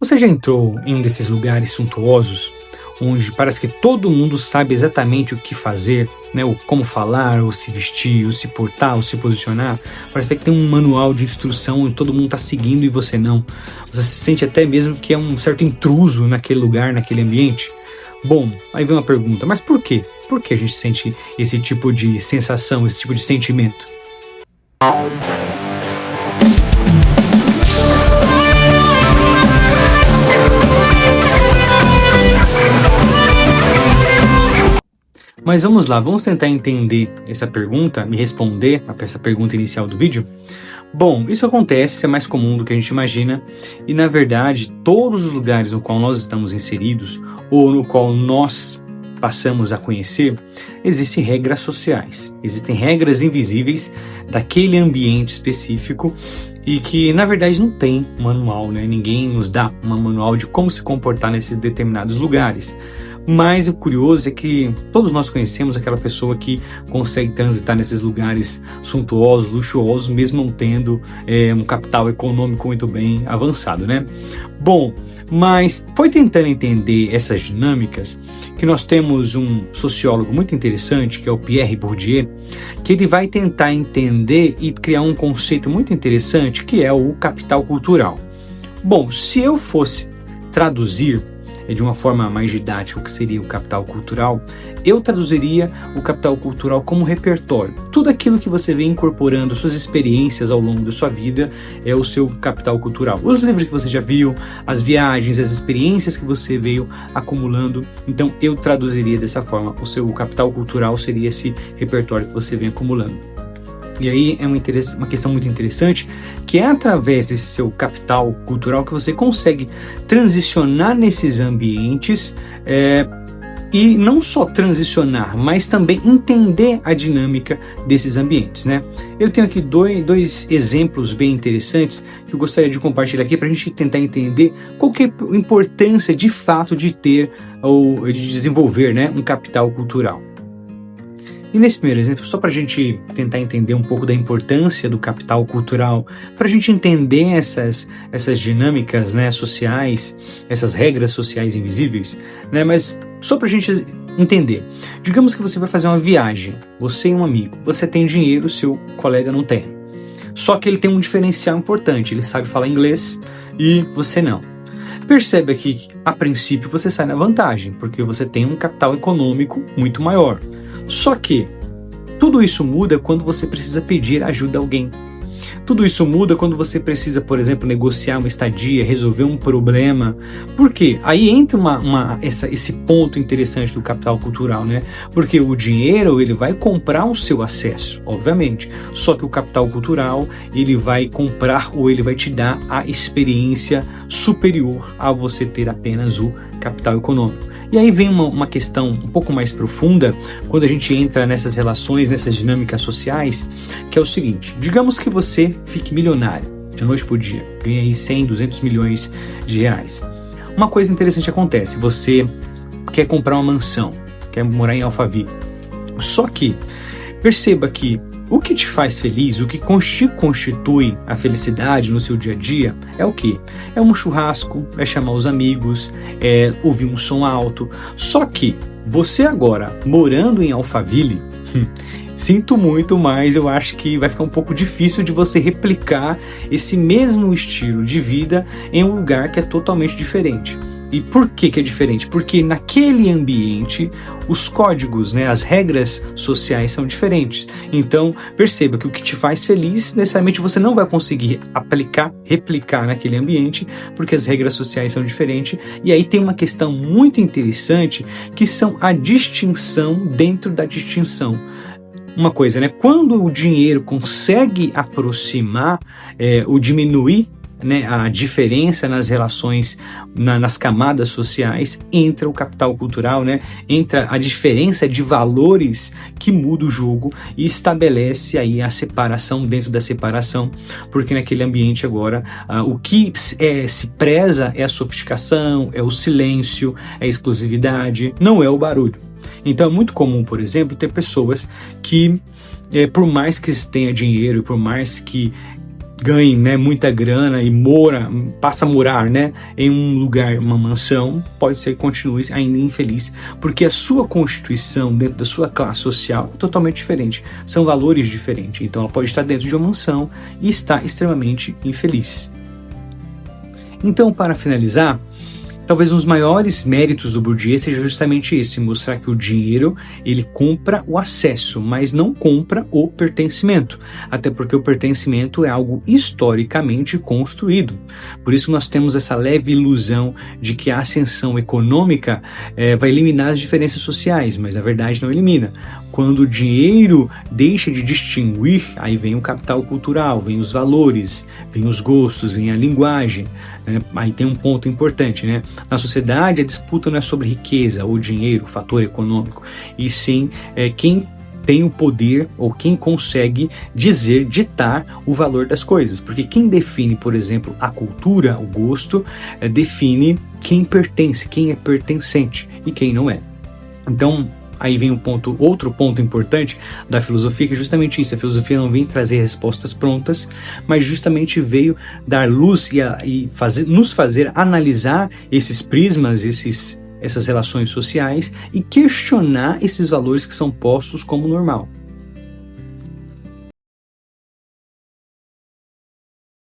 Você já entrou em um desses lugares suntuosos, onde parece que todo mundo sabe exatamente o que fazer, né? O como falar, ou se vestir, ou se portar, ou se posicionar? Parece que tem um manual de instrução onde todo mundo está seguindo e você não. Você se sente até mesmo que é um certo intruso naquele lugar, naquele ambiente. Bom, aí vem uma pergunta, mas por quê? Por que a gente sente esse tipo de sensação, esse tipo de sentimento? Mas vamos lá, vamos tentar entender essa pergunta, me responder a essa pergunta inicial do vídeo? Bom, isso acontece, é mais comum do que a gente imagina, e na verdade, todos os lugares no qual nós estamos inseridos, ou no qual nós passamos a conhecer, existem regras sociais, existem regras invisíveis daquele ambiente específico, e que na verdade não tem manual, né? Ninguém nos dá um manual de como se comportar nesses determinados lugares. Mas o curioso é que todos nós conhecemos aquela pessoa que consegue transitar nesses lugares suntuosos, luxuosos, mesmo não tendo um capital econômico muito bem avançado, né? Bom, mas foi tentando entender essas dinâmicas que nós temos um sociólogo muito interessante, que é o Pierre Bourdieu, que ele vai tentar entender e criar um conceito muito interessante, que é o capital cultural. Bom, se eu fosse traduzir de uma forma mais didática o que seria o capital cultural, eu traduziria o capital cultural como repertório. Tudo aquilo que você vem incorporando, suas experiências ao longo da sua vida, é o seu capital cultural. Os livros que você já viu, as viagens, as experiências que você veio acumulando. Então eu traduziria dessa forma. O seu capital cultural seria esse repertório que você vem acumulando. E aí é uma questão muito interessante, que é através desse seu capital cultural que você consegue transicionar nesses ambientes e não só transicionar, mas também entender a dinâmica desses ambientes, né? Eu tenho aqui dois exemplos bem interessantes que eu gostaria de compartilhar aqui para a gente tentar entender qual que é a importância de fato de ter ou de desenvolver, né, um capital cultural. E nesse primeiro exemplo, só para a gente tentar entender um pouco da importância do capital cultural, para a gente entender essas dinâmicas, né, sociais, essas regras sociais invisíveis, né, mas só para a gente entender. Digamos que você vai fazer uma viagem, você e um amigo, você tem dinheiro, seu colega não tem. Só que ele tem um diferencial importante, ele sabe falar inglês e você não. Perceba que, a princípio, você sai na vantagem, porque você tem um capital econômico muito maior. Só que tudo isso muda quando você precisa pedir ajuda a alguém. Tudo isso muda quando você precisa, por exemplo, negociar uma estadia, resolver um problema. Por quê? Aí entra esse ponto interessante do capital cultural, né? Porque o dinheiro, ele vai comprar o seu acesso, obviamente. Só que o capital cultural, ele vai comprar ou ele vai te dar a experiência superior a você ter apenas o capital econômico. E aí vem uma questão um pouco mais profunda quando a gente entra nessas relações, nessas dinâmicas sociais, que é o seguinte: digamos que você fique milionário de noite por dia, ganha aí 100, 200 milhões de reais. Uma coisa interessante acontece, você quer comprar uma mansão, quer morar em Alphaville. Só que perceba que o que te faz feliz, o que constitui a felicidade no seu dia a dia é o quê? É um churrasco, é chamar os amigos, é ouvir um som alto. Só que você agora, morando em Alphaville, sinto muito, mas eu acho que vai ficar um pouco difícil de você replicar esse mesmo estilo de vida em um lugar que é totalmente diferente. E por que é diferente? Porque naquele ambiente os códigos, né, as regras sociais são diferentes. Então perceba que o que te faz feliz, necessariamente você não vai conseguir replicar naquele ambiente, porque as regras sociais são diferentes. E aí tem uma questão muito interessante, que são a distinção dentro da distinção. Uma coisa, né? Quando o dinheiro consegue aproximar ou diminuir, né, a diferença nas relações, nas camadas sociais, entra o capital cultural, né, entra a diferença de valores que muda o jogo e estabelece aí a separação dentro da separação, porque naquele ambiente agora o que se preza é a sofisticação, é o silêncio, é a exclusividade, não é o barulho. Então é muito comum, por exemplo, ter pessoas que, por mais que tenha dinheiro e por mais que ganhe, né, muita grana e passa a morar, né, em um lugar, uma mansão, pode ser que continue ainda infeliz, porque a sua constituição dentro da sua classe social é totalmente diferente, são valores diferentes. Então ela pode estar dentro de uma mansão e estar extremamente infeliz. Então, para finalizar, talvez um dos maiores méritos do Bourdieu seja justamente esse, mostrar que o dinheiro, ele compra o acesso, mas não compra o pertencimento, até porque o pertencimento é algo historicamente construído. Por isso nós temos essa leve ilusão de que a ascensão econômica vai eliminar as diferenças sociais, mas na verdade não elimina. Quando o dinheiro deixa de distinguir, aí vem o capital cultural, vem os valores, vem os gostos, vem a linguagem, né? Aí tem um ponto importante, né? Na sociedade, a disputa não é sobre riqueza ou dinheiro, fator econômico, e sim quem tem o poder ou quem consegue ditar o valor das coisas. Porque quem define, por exemplo, a cultura, o gosto, define quem pertence, quem é pertencente e quem não é. Então, aí vem outro ponto importante da filosofia, que é justamente isso. A filosofia não vem trazer respostas prontas, mas justamente veio dar luz e nos fazer analisar esses prismas, essas relações sociais e questionar esses valores que são postos como normal.